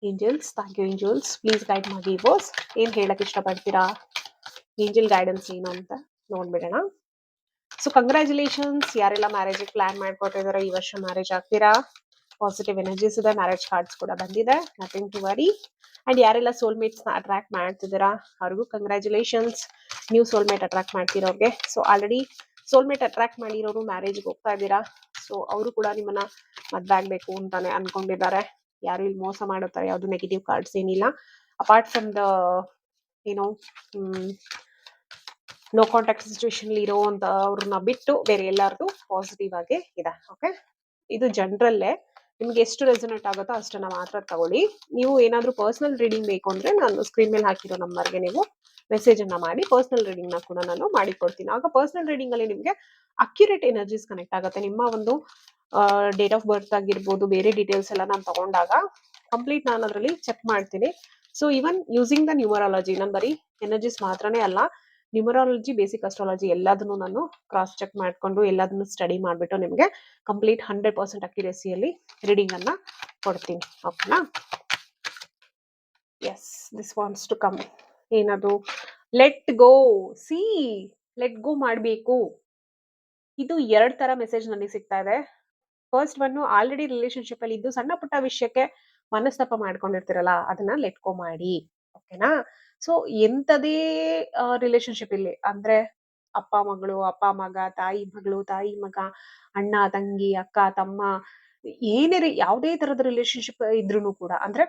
Angels, thank you angels. Please guide ಮಾಡಿ ಬಾಸ್. ಏನ್ ಹೇಳಕ್ ಇಷ್ಟಪಡ್ತೀರಾ, ಏಂಜಲ್ ಗೈಡೆನ್ಸ್ ಏನು ಅಂತ ನೋಡ್ಬಿಡೋಣ. ಸೊ ಕಂಗ್ರ್ಯಾಚುಲೇಷನ್ಸ್, ಯಾರೆಲ್ಲ ಮ್ಯಾರೇಜ್ ಪ್ಲಾನ್ ಮಾಡ್ಕೊತಿದಾರೆ ಈ ವರ್ಷ ಮ್ಯಾರೇಜ್ ಆಗ್ತೀರಾ. ಪಾಸಿಟಿವ್ ಎನರ್ಜೀಸ್ ಇದೆ, ಮ್ಯಾರೇಜ್ ಕಾರ್ಡ್ಸ್ ಕೂಡ ಬಂದಿದೆ, ನಥಿಂಗ್ ಟು ವರಿ. ಅಂಡ್ ಯಾರೆಲ್ಲ ಸೋಲ್ಮೇಟ್ಸ್ ನ ಅಟ್ರಾಕ್ಟ್ ಮಾಡ್ತಿದ್ದೀರಾ ಅವ್ರಿಗೂ ಕಂಗ್ರ್ಯಾಚುಲೇಷನ್ಸ್. ನ್ಯೂ ಸೋಲ್ಮೇಟ್ ಅಟ್ರಾಕ್ಟ್ ಮಾಡ್ತಿರೋರಿಗೆ. ಸೊ ಆಲ್ರೆಡಿ ಸೋಲ್ಮೇಟ್ ಅಟ್ರಾಕ್ಟ್ ಮಾಡಿರೋರು ಮ್ಯಾರೇಜ್ಗೆ ಹೋಗ್ತಾ ಇದ್ದೀರಾ. ಸೊ ಅವರು ಕೂಡ ನಿಮ್ಮನ್ನ ಮದ್ವೆ ಆಗ್ಬೇಕು ಅಂತಾನೆ ಅನ್ಕೊಂಡಿದ್ದಾರೆ. ಯಾರು ಇಲ್ಲಿ ಮೋಸ ಮಾಡುತ್ತಾರೆ, ಯಾವ್ದು ನೆಗೆಟಿವ್ ಕಾರ್ಡ್ಸ್ ಏನಿಲ್ಲ. ಅಪಾರ್ಟ್ ಫ್ರಮ್ ದ ಏನೋ ನೋ ಕಾಂಟ್ಯಾಕ್ಟ್ ಸಿಚುವೇಶನ್ ಇರೋಂತ ಅವ್ರನ್ನ ಬಿಟ್ಟು ಬೇರೆ ಎಲ್ಲಾರ್ದು ಪಾಸಿಟಿವ್ ಆಗಿ ಇದೆ. ಓಕೆ, ಇದು ಜನರಲ್ಲೇ ನಿಮ್ಗೆ ಎಷ್ಟು ರೆಸೊನೇಟ್ ಆಗುತ್ತೋ ಅಷ್ಟನ್ನ ಮಾತ್ರ ತಗೊಳ್ಳಿ. ನೀವು ಏನಾದ್ರೂ ಪರ್ಸನಲ್ ರೀಡಿಂಗ್ ಬೇಕು ಅಂದ್ರೆ ನಾನು ಸ್ಕ್ರೀನ್ ಮೇಲೆ ಹಾಕಿರೋ ನಂಬರ್ಗೆ ನೀವು ಮೆಸೇಜ್ ಅನ್ನ ಮಾಡಿ ಪರ್ಸನಲ್ ರೀಡಿಂಗ್ ನ ಕೂಡ ನಾನು ಮಾಡಿಕೊಡ್ತೀನಿ. ಆಗ ಪರ್ಸನಲ್ ರೀಡಿಂಗ್ ಅಲ್ಲಿ ನಿಮ್ಗೆ ಅಕ್ಯುರೇಟ್ ಎನರ್ಜೀಸ್ ಕನೆಕ್ಟ್ ಆಗುತ್ತೆ. ನಿಮ್ಮ ಒಂದು ಡೇಟ್ ಆಫ್ ಬರ್ತ್ ಆಗಿರ್ಬೋದು, ಬೇರೆ ಡೀಟೇಲ್ಸ್ ಎಲ್ಲ ನಾನು ತಗೊಂಡಾಗ ಕಂಪ್ಲೀಟ್ ನಾನು ಅದರಲ್ಲಿ ಚೆಕ್ ಮಾಡ್ತೀನಿ. So even using the numerology, ನಾನು ಬರೀ ಎನರ್ಜೀಸ್ ಮಾತ್ರನೇ ಅಲ್ಲ, ನ್ಯೂಮರಾಲಜಿ, ಬೇಸಿಕ್ ಅಸ್ಟ್ರಾಲಜಿ ಎಲ್ಲದನ್ನು ನಾನು ಕ್ರಾಸ್ ಚೆಕ್ ಮಾಡ್ಕೊಂಡು ಎಲ್ಲದನ್ನು ಸ್ಟಡಿ ಮಾಡ್ಬಿಟ್ಟು ನಿಮ್ಗೆ ಕಂಪ್ಲೀಟ್ 100% ಅಕ್ಯುರೇಸಿಯಲ್ಲಿ ರೀಡಿಂಗ್ ಅನ್ನ ಕೊಡ್ತೀನಿ. ಓಕೆನಾ? Yes, this wants to come. ಏನದು? Let go. See, let go ಮಾಡಬೇಕು. ಇದು 2 ತರ ಮೆಸೇಜ್ ನನಗೆ ಸಿಗ್ತಾ ಇದೆ. ಫಸ್ಟ್ ಒನ್, ಆಲ್ರೆಡಿ ರಿಲೇಶನ್ಶಿಪ್ ಅಲ್ಲಿ ಇದ್ದು ಸಣ್ಣ ಪುಟ್ಟ ವಿಷಯಕ್ಕೆ ಮನಸ್ತಾಪ ಮಾಡ್ಕೊಂಡಿರ್ತಿರಲ್ಲ, ಅದನ್ನ ಲೆಟ್ ಗೋ ಮಾಡಿ. ಓಕೆನಾ? ಸೊ ಎಂತದೇ ರಿಲೇಶನ್ಶಿಪ್ ಇಲ್ಲಿ ಅಂದ್ರೆ ಅಪ್ಪ ಮಗಳು, ಅಪ್ಪ ಮಗ, ತಾಯಿ ಮಗಳು, ತಾಯಿ ಮಗ, ಅಣ್ಣ ತಂಗಿ, ಅಕ್ಕ ತಮ್ಮ, ಏನೇ ಯಾವುದೇ ತರದ ರಿಲೇಶನ್ಶಿಪ್ ಇದ್ರೂ ಕೂಡ, ಅಂದ್ರೆ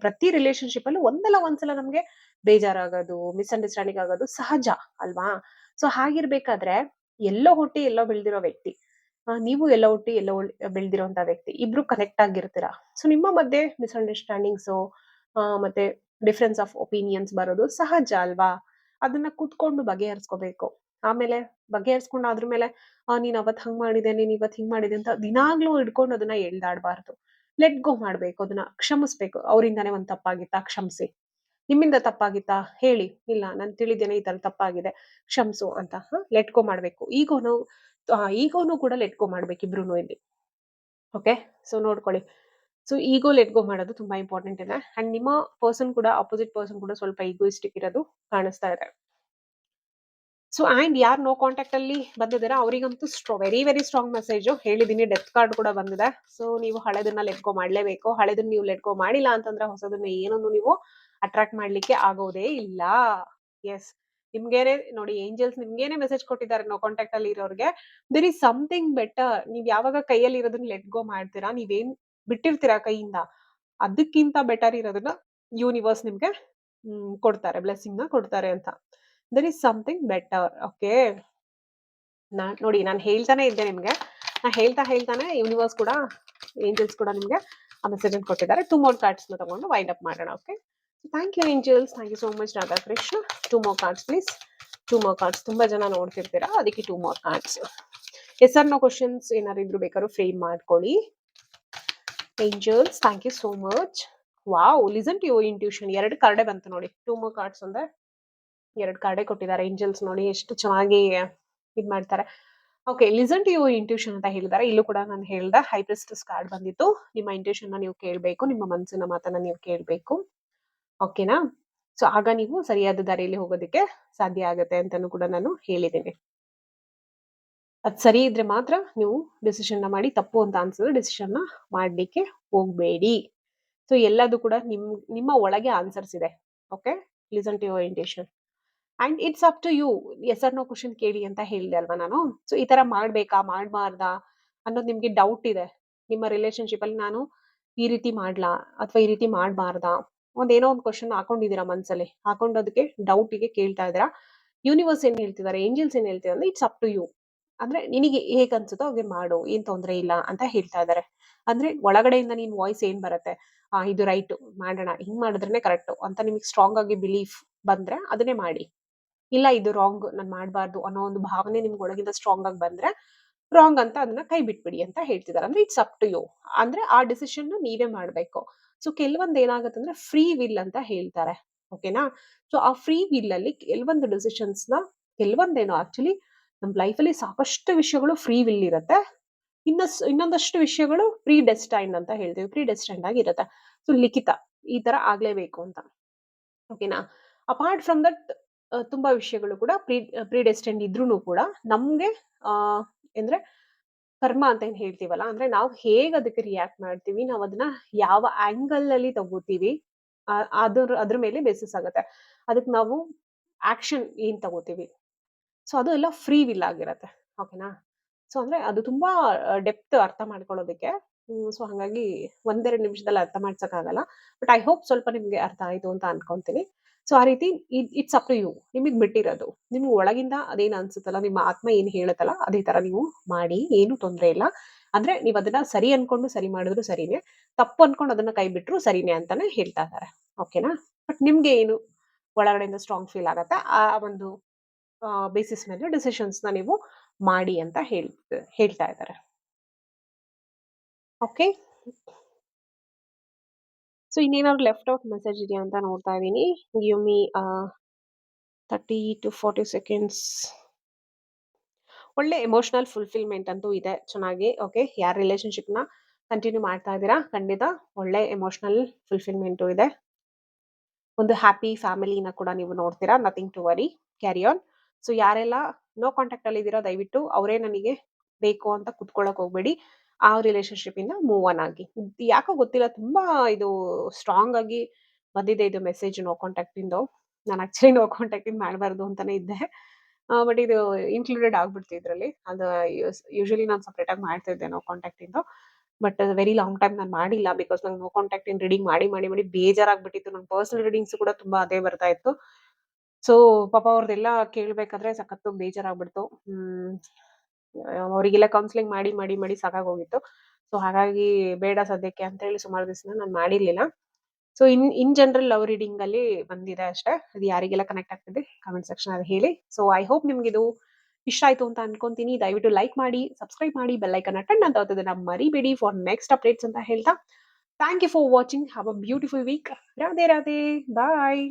ಪ್ರತಿ ರಿಲೇಶನ್ಶಿಪ್ ಅಲ್ಲೂ ಒಂದಲ್ಲ ಒಂದ್ಸಲ ನಮ್ಗೆ ಬೇಜಾರಾಗೋದು, ಮಿಸ್ಅಂಡರ್ಸ್ಟ್ಯಾಂಡಿಂಗ್ ಆಗೋದು ಸಹಜ ಅಲ್ವಾ? ಸೊ ಹಾಗಿರ್ಬೇಕಾದ್ರೆ ಎಲ್ಲೋ ಹುಟ್ಟಿ ಎಲ್ಲೋ ಬೆಳೆದಿರೋ ವ್ಯಕ್ತಿ, ನೀವು ಎಲ್ಲೋ ಹುಟ್ಟಿ ಎಲ್ಲೋ ಬೆಳೆದಿರೋಂತ ವ್ಯಕ್ತಿ, ಇಬ್ರು ಕನೆಕ್ಟ್ ಆಗಿರ್ತೀರಾ. ಸೊ ನಿಮ್ಮ ಮಧ್ಯೆ ಮಿಸ್ಅಂಡರ್ಸ್ಟ್ಯಾಂಡಿಂಗ್ಸು ಮತ್ತೆ ಡಿಫ್ರೆನ್ಸ್ ಆಫ್ ಒಪಿನಿಯನ್ಸ್ ಬರೋದು ಸಹಜ ಅಲ್ವಾ? ಅದನ್ನ ಕೂತ್ಕೊಂಡು ಬಗೆಹರಿಸ್ಕೋಬೇಕು. ಆಮೇಲೆ ಬಗೆಹರಿಸ್ಕೊಂಡು ಅದ್ರ ಮೇಲೆ ನೀನ್ ಅವತ್ ಹಂಗ್ ಮಾಡಿದೆ, ನೀನ್ ಇವತ್ ಹಿಂಗ್ ಮಾಡಿದೆ ಅಂತ ದಿನಾಗ್ಲೂ ಹಿಡ್ಕೊಂಡು ಅದನ್ನ ಎಳ್ದಾಡ್ಬಾರ್ದು. ಲೆಟ್ ಗೋ ಮಾಡ್ಬೇಕು, ಅದನ್ನ ಕ್ಷಮಿಸ್ಬೇಕು. ಅವರಿಂದಾನೇ ಒಂದ್ ತಪ್ಪಾಗಿತ್ತಾ, ಕ್ಷಮಿಸಿ. ನಿಮ್ಮಿಂದ ತಪ್ಪಾಗಿತ್ತಾ, ಹೇಳಿ, ಇಲ್ಲ ನಾನು ತಿಳಿದೇನೆ ಈ ತರ ತಪ್ಪಾಗಿದೆ, ಕ್ಷಮಿಸು ಅಂತ ಲೆಟ್ ಗೋ ಮಾಡ್ಬೇಕು. ಈಗೋನು ಕೂಡ ಲೆಟ್ ಗೋ ಮಾಡ್ಬೇಕು ಇಬ್ರು ಇಲ್ಲಿ. ಓಕೆ, ಸೊ ನೋಡ್ಕೊಳ್ಳಿ. ಸೊ ಈಗೋ ಲೆಟ್ ಗೋ ಮಾಡೋದು ತುಂಬಾ ಇಂಪಾರ್ಟೆಂಟ್ ಇದೆ. ಅಂಡ್ ನಿಮ್ಮ ಪರ್ಸನ್ ಕೂಡ, ಅಪೋಸಿಟ್ ಪರ್ಸನ್ ಕೂಡ ಸ್ವಲ್ಪ ಈಗೋಯಿಸ್ಟಿಕ್ ಇರೋದು ಕಾಣಿಸ್ತಾ ಇದೆ. ಸೊ ಅಂಡ್ ಯಾರು ನೋ ಕಾಂಟ್ಯಾಕ್ಟ್ ಅಲ್ಲಿ ಬಂದಿದ್ದೀರಾ ಅವರಿಗಂತೂ ವೆರಿ ವೆರಿ ಸ್ಟ್ರಾಂಗ್ ಮೆಸೇಜ್ ಹೇಳಿದೀನಿ. ಡೆತ್ ಕಾರ್ಡ್ ಕೂಡ ಬಂದಿದೆ. ಸೊ ನೀವು ಹಳೆದನ್ನ ಲೆಟ್ ಗೋ ಮಾಡ್ಲೇಬೇಕು. ಹಳೆದನ್ನ ನೀವು ಲೆಟ್ ಗೋ ಮಾಡಿಲ್ಲ ಅಂತಂದ್ರೆ ಹೊಸದನ್ನ ಏನನ್ನು ನೀವು ಅಟ್ರಾಕ್ಟ್ ಮಾಡ್ಲಿಕ್ಕೆ ಆಗೋದೇ ಇಲ್ಲ. ಎಸ್, ನಿಮ್ಗೇನೆ ನೋಡಿ, ಏಂಜಲ್ಸ್ ನಿಮ್ಗೇನೆ ಮೆಸೇಜ್ ಕೊಟ್ಟಿದ್ದಾರೆ ನೋ ಕಾಂಟ್ಯಾಕ್ಟ್ ಅಲ್ಲಿ ಇರೋರಿಗೆ. There is something better. ನೀವ್ ಯಾವಾಗ ಕೈಯಲ್ಲಿ ಇರೋದನ್ನ ಲೆಟ್ ಗೋ ಮಾಡ್ತೀರಾ, ನೀವೇನ್ ಬಿಟ್ಟಿರ್ತೀರಾ ಕೈಯಿಂದ, ಅದಕ್ಕಿಂತ ಬೆಟರ್ ಇರೋದನ್ನ ಯೂನಿವರ್ಸ್ ನಿಮ್ಗೆ ಕೊಡ್ತಾರೆ, ಬ್ಲೆಸ್ಸಿಂಗ್ ನ ಕೊಡ್ತಾರೆ ಅಂತ. There is something better. Okay, ನೋಡಿ ನಾನು ಹೇಳ್ತಾನೆ ಇದ್ದೆ ನಿಮ್ಗೆ, ಹೇಳ್ತಾನೆ ಯೂನಿವರ್ಸ್ ಕೂಡ, ಏಂಜಲ್ಸ್ ಕೂಡ ನಿಮ್ಗೆ ಆ ಮೆಸೇಜ್ ಕೊಟ್ಟಿದ್ದಾರೆ. 2 more ಕಾರ್ಡ್ಸ್ ನ ತಗೊಂಡು ವೈಂಡ್ ಅಪ್ ಮಾಡೋಣ. Okay, thank you angels. Thank you so much Radhakrishna. 2 more cards please. 2 more cards. ತುಂಬಾ ಜನ ನೋಡ್ತಿರ್ತೀರಾ, ಅದಕ್ಕೆ 2 more cards. Yes or no questions ಏನಾದ್ರು ಇದ್ರು ಬೇಕಾದ್ರೂ ಫ್ರೇಮ್ ಮಾಡ್ಕೊಳ್ಳಿ. Angels, thank you so much. Wow, listen to your intuition. 2 ಕಾರ್ಡೆ ಬಂತು ನೋಡಿ. 2 ಮೋರ್ ಕಾರ್ಡ್ಸ್ ಅಂದ್ರೆ 2 ಕಾರ್ಡೆ ಕೊಟ್ಟಿದ್ದಾರೆ ಏಂಜಲ್ಸ್. ನೋಡಿ ಎಷ್ಟು ಚೆನ್ನಾಗಿ ಇದ್ ಮಾಡ್ತಾರೆ. Okay, listen to your intuition ಅಂತ ಹೇಳಿದ್ದಾರೆ. ಇಲ್ಲೂ ಕೂಡ ನಾನು ಹೇಳ್ದೆ ಹೈ ಪ್ರಿಸ್ಟೆಸ್ ಕಾರ್ಡ್ ಬಂದಿತ್ತು. ನಿಮ್ಮ ಇಂಟ್ಯೂಷನ್ ನೀವು ಕೇಳಬೇಕು, ನಿಮ್ಮ ಮನಸ್ಸಿನ ಮಾತನ್ನ ನೀವು ಕೇಳಬೇಕು. ಓಕೆನಾ? ಸೊ ಆಗ ನೀವು ಸರಿಯಾದ ದಾರಿಯಲ್ಲಿ ಹೋಗೋದಕ್ಕೆ ಸಾಧ್ಯ ಆಗುತ್ತೆ ಅಂತಾನು ಕೂಡ ನಾನು ಹೇಳಿದ್ದೇನೆ. ಅದ್ ಸರಿ ಇದ್ರೆ ಮಾತ್ರ ನೀವು ಡಿಸಿಷನ್ ಮಾಡಿ, ತಪ್ಪು ಅಂತ ಅನ್ಸಿದ್ರೆ ಡಿಸಿಷನ್ ಮಾಡ್ಲಿಕ್ಕೆ ಹೋಗ್ಬೇಡಿ. ಸೊ ಎಲ್ಲದು ಕೂಡ ನಿಮ್ಮ ಒಳಗೆ ಆನ್ಸರ್ಸ್ ಇದೆ. Okay, listen to your intuition and it's up to you. Yes or no question ಕೇಳಿ ಅಂತ ಹೇಳಿದೆ ಅಲ್ವಾ ನಾನು. ಸೊ ಈ ತರ ಮಾಡ್ಬೇಕಾ ಮಾಡ್ಬಾರ್ದಾ ಅನ್ನೋದು ನಿಮ್ಗೆ ಡೌಟ್ ಇದೆ. ನಿಮ್ಮ ರಿಲೇಶನ್ಶಿಪ್ ಅಲ್ಲಿ ನಾನು ಈ ರೀತಿ ಮಾಡ್ಲಾ ಅಥವಾ ಈ ರೀತಿ ಮಾಡ್ಬಾರ್ದಾ, ಒಂದೇನೋ ಒಂದು ಕ್ವಶನ್ ಹಾಕೊಂಡಿದೀರಾ ಮನ್ಸಲ್ಲಿ, ಹಾಕೊಂಡೋದಕ್ಕೆ ಡೌಟಿಗೆ ಕೇಳ್ತಾ ಇದ್ದೀರಾ. ಯೂನಿವರ್ಸ್ ಏನ್ ಹೇಳ್ತಿದ್ದಾರೆ, ಏಂಜಲ್ಸ್ ಏನ್ ಹೇಳ್ತಿದ್ದಾರೆ ಅಂದ್ರೆ ಇಟ್ಸ್ ಅಪ್ ಟು ಯು. ಅಂದ್ರೆ ನಿನಗೆ ಹೇಗ್ ಅನ್ಸುತ್ತೋ ಹಾಗೆ ಮಾಡು, ಏನ್ ತೊಂದ್ರೆ ಇಲ್ಲ ಅಂತ ಹೇಳ್ತಾ ಇದ್ದಾರೆ. ಅಂದ್ರೆ ಒಳಗಡೆಯಿಂದ ನಿನ್ ವಾಯ್ಸ್ ಏನ್ ಬರುತ್ತೆ, ಇದು ರೈಟ್ ಮಾಡೋಣ, ಹಿಂಗ್ ಮಾಡಿದ್ರೇನೆ ಕರೆಕ್ಟ್ ಅಂತ ನಿಮಗೆ ಸ್ಟ್ರಾಂಗ್ ಆಗಿ ಬಿಲೀಫ್ ಬಂದ್ರೆ ಅದನ್ನೇ ಮಾಡಿ. ಇಲ್ಲ ಇದು ರಾಂಗ್, ನಾನ್ ಮಾಡ್ಬಾರ್ದು ಅನ್ನೋ ಒಂದು ಭಾವನೆ ನಿಮ್ಗೆ ಒಳಗಿಂದ ಸ್ಟ್ರಾಂಗ್ ಆಗಿ ಬಂದ್ರೆ ರಾಂಗ್ ಅಂತ ಅದನ್ನ ಕೈ ಬಿಟ್ಬಿಡಿ ಅಂತ ಹೇಳ್ತಿದ್ದಾರೆ. ಅಂದ್ರೆ ಇಟ್ಸ್ ಅಪ್ ಟು ಯು. ಅಂದ್ರೆ ಆ ಡಿಸಿಷನ್ ನೀವೇ ಮಾಡ್ಬೇಕು. ಸೊ ಕೆಲವೊಂದ್ ಏನಾಗುತ್ತೆ ಅಂದ್ರೆ ಫ್ರೀ ವಿಲ್ ಅಂತ ಹೇಳ್ತಾರೆ. ಓಕೆನಾ? ಸೊ ಆ ಫ್ರೀ ವಿಲ್ ಅಲ್ಲಿ ಕೆಲವೊಂದು ಡಿಸಿಷನ್ಸ್ ನ, ಕೆಲವೊಂದೇನೋ ಆಕ್ಚುಲಿ ನಮ್ ಲೈಫ್ ಅಲ್ಲಿ ಸಾಕಷ್ಟು ವಿಷಯಗಳು ಫ್ರೀ ವಿಲ್ ಇರುತ್ತೆ. ಇನ್ನೊಂದಷ್ಟು ವಿಷಯಗಳು ಪ್ರೀ ಡೆಸ್ಟೈನ್ಡ್ ಅಂತ ಹೇಳ್ತೀವಿ. ಪ್ರೀ ಡೆಸ್ಟೈನ್ಡ್ ಆಗಿರುತ್ತೆ. ಸೊ ಲಿಖಿತ ಈ ತರ ಆಗ್ಲೇಬೇಕು ಅಂತ. ಓಕೆನಾ? ಅಪಾರ್ಟ್ ಫ್ರಮ್ ದಟ್ ತುಂಬಾ ವಿಷಯಗಳು ಕೂಡ ಪ್ರೀಡೆಸ್ಟೈನ್ಡ್ ಇದ್ರೂನು ಕೂಡ ನಮ್ಗೆ ಅಂದ್ರೆ ಕರ್ಮ ಅಂತ ಏನ್ ಹೇಳ್ತೀವಲ್ಲ, ಅಂದ್ರೆ ನಾವು ಹೇಗ್ ಅದಕ್ಕೆ ರಿಯಾಕ್ಟ್ ಮಾಡ್ತೀವಿ, ನಾವ್ ಅದನ್ನ ಯಾವ ಆಂಗಲ್ ಅಲ್ಲಿ ತಗೋತೀವಿ, ಅದ್ರ ಮೇಲೆ ಬೇಸಿಸ್ ಆಗುತ್ತೆ. ಅದಕ್ಕೆ ನಾವು ಆಕ್ಷನ್ ಏನ್ ತಗೋತೀವಿ. ಸೊ ಅದು ಎಲ್ಲ ಫ್ರೀ ವಿಲ್ ಆಗಿರತ್ತೆ. ಓಕೆನಾ? ಸೊ ಅಂದ್ರೆ ಅದು ತುಂಬಾ ಡೆಪ್ತ್ ಅರ್ಥ ಮಾಡ್ಕೊಳ್ಳೋದಕ್ಕೆ. ಸೊ ಹಾಗಾಗಿ 1-2 ನಿಮಿಷದಲ್ಲಿ ಅರ್ಥ ಮಾಡ್ಸಕ್ಕಾಗಲ್ಲ. ಬಟ್ ಐ ಹೋಪ್ ಸ್ವಲ್ಪ ನಿಮ್ಗೆ ಅರ್ಥ ಆಯ್ತು ಅಂತ ಅನ್ಕೊಂತೀನಿ. ಸೊ ಆ ರೀತಿ ಇಟ್ಸ್ ಅಪ್ ಟು ಯು. ನಿಮಗ್ ಬಿಟ್ಟಿರೋದು. ನಿಮ್ಗೆ ಒಳಗಿಂದ ಅದೇನ್ ಅನ್ಸುತ್ತಲ್ಲ, ನಿಮ್ಮ ಆತ್ಮ ಏನ್ ಹೇಳುತ್ತಲ್ಲ ಅದೇ ತರ ನೀವು ಮಾಡಿ. ಏನು ತೊಂದ್ರೆ ಇಲ್ಲ. ಅಂದ್ರೆ ನೀವ್ ಅದನ್ನ ಸರಿ ಅನ್ಕೊಂಡು ಸರಿ ಮಾಡಿದ್ರು ಸರಿನೇ, ತಪ್ಪು ಅನ್ಕೊಂಡು ಅದನ್ನ ಕೈ ಬಿಟ್ರು ಸರಿನೇ ಅಂತಾನೆ ಹೇಳ್ತಾ ಇದ್ದಾರೆ. ಓಕೆನಾ? ಬಟ್ ನಿಮ್ಗೆ ಏನು ಒಳಗಡೆಯಿಂದ ಸ್ಟ್ರಾಂಗ್ ಫೀಲ್ ಆಗತ್ತೆ, ಆ ಒಂದು ಬೇಸಿಸ್ ಮೇಲೆ ಡಿಸಿಷನ್ಸ್ ನ ನೀವು ಮಾಡಿ ಅಂತ ಹೇಳ್ತಾ ಇದ್ದಾರೆ. ಓಕೆ, ಸೊ ಇನ್ನೇನಾದ್ರು ಲೆಫ್ಟ್ ಔಟ್ ಮೆಸೇಜ್ ಇದೆಯಾ ಅಂತ ನೋಡ್ತಾ ಇದ್ದೀನಿ. Give me 30 to 40 seconds. ಒಳ್ಳೆ ಎಮೋಷನಲ್ ಫುಲ್ಫಿಲ್ಮೆಂಟ್ ಅಂತೂ ಇದೆ ಚೆನ್ನಾಗಿ. ಓಕೆ, ಯಾರ ರಿಲೇಶನ್ಶಿಪ್ ನ ಕಂಟಿನ್ಯೂ ಮಾಡ್ತಾ ಇದ್ದೀರಾ, ಖಂಡಿತ ಒಳ್ಳೆ ಎಮೋಷನಲ್ ಫುಲ್ಫಿಲ್ಮೆಂಟ್ ಇದೆ. ಒಂದು ಹ್ಯಾಪಿ ಫ್ಯಾಮಿಲಿನ ಕೂಡ ನೀವು ನೋಡ್ತೀರಾ. Nothing to worry, carry on. So ಯಾರೆಲ್ಲ ನೋ ಕಾಂಟ್ಯಾಕ್ಟ್ ಅಲ್ಲಿ ಇದ್ದೀರಾ, ದಯವಿಟ್ಟು ಅವರೇ ನನಗೆ ಬೇಕು ಅಂತ ಕುತ್ಕೊಳ್ಳೋಕೆ ಹೋಗ್ಬೇಡಿ. ಆ ರಿಲೇಶನ್ಶಿಪ್ ಇಂದ ಮೂವ್ ಆನ್ ಆಗಿ. ಯಾಕೋ ಗೊತ್ತಿಲ್ಲ, ತುಂಬಾ ಇದು ಸ್ಟ್ರಾಂಗ್ ಆಗಿ ಬಂದಿದೆ ಇದು ಮೆಸೇಜ್ ನೋ ಕಾಂಟ್ಯಾಕ್ಟ್ ಇಂದು. ನಾನು ಆಕ್ಚುಲಿ ನೋ ಕಾಂಟ್ಯಾಕ್ಟ್ ಇಂದ ಮಾಡಬಾರ್ದು ಅಂತಾನೆ ಇದ್ದೆ. ಬಟ್ ಇದು ಇನ್ಕ್ಲೂಡೆಡ್ ಆಗ್ಬಿಡ್ತು ಇದ್ರಲ್ಲಿ. ಅದು ಯೂಶಲಿ ನಾನು ಸಪ್ರೇಟ್ ಆಗಿ ಮಾಡ್ತಾ ಇದ್ದೆ ನೋ ಕಾಂಟ್ಯಾಕ್ಟ್ ಇಂದು. ಬಟ್ ವೆರಿ ಲಾಂಗ್ ಟೈಮ್ ನಾನು ಮಾಡಿಲ್ಲ. ಬಿಕಾಸ್ ನಂಗೆ ನೋ ಕಾಂಟ್ಯಾಕ್ಟ್ ಇನ್ ರೀಡಿಂಗ್ ಮಾಡಿ ಮಾಡಿ ಮಾಡಿ ಬೇಜಾರಾಗ್ಬಿಟ್ಟಿತ್ತು. ನಂಗೆ ಪರ್ಸನಲ್ ರೀಡಿಂಗ್ಸ್ ಕೂಡ ತುಂಬಾ ಅದೇ ಬರ್ತಾ ಇತ್ತು. ಸೊ ಪಾಪ ಅವ್ರದ್ದೆಲ್ಲ ಕೇಳ್ಬೇಕಾದ್ರೆ ಸಖತ್ತು ಬೇಜಾರಾಗ್ಬಿಡ್ತು. ಅವರಿಗೆಲ್ಲ ಕೌನ್ಸಿಲಿಂಗ್ ಮಾಡಿ ಮಾಡಿ ಮಾಡಿ ಸಾಕಾಗೋಗಿತ್ತು. ಸೊ ಹಾಗಾಗಿ ಬೇಡ ಸದ್ಯಕ್ಕೆ ಅಂತ ಹೇಳಿ ಸುಮಾರು ದಿವಸ ನಾನು ಮಾಡಿರ್ಲಿಲ್ಲ. So in general love reading ಅಲ್ಲಿ ಬಂದಿದೆ ಅಷ್ಟೇ. ಅದು ಯಾರಿಗೆಲ್ಲ ಕನೆಕ್ಟ್ ಆಗ್ತದೆ ಕಮೆಂಟ್ ಸೆಕ್ಷನ್ ಅಲ್ಲಿ ಹೇಳಿ. ಸೊ ಐ ಹೋಪ್ ನಿಮ್ಗೆ ಇದು ಇಷ್ಟ ಆಯ್ತು ಅಂತ ಅನ್ಕೊಂತೀನಿ. ದಯವಿಟ್ಟು ಲೈಕ್ ಮಾಡಿ, ಸಬ್ಸ್ಕ್ರೈಬ್ ಮಾಡಿ, ಬೆಲ್ ಐಕನ್ ಟನ್ ಅಂತ ಒತ್ತೋದನ್ನ ಮರಿಬೇಡಿ ಫಾರ್ ನೆಕ್ಸ್ಟ್ ಅಪ್ಡೇಟ್ಸ್ ಅಂತ ಹೇಳ್ತಾ thank you for watching. Have a beautiful week. Radhe Radhe, bye.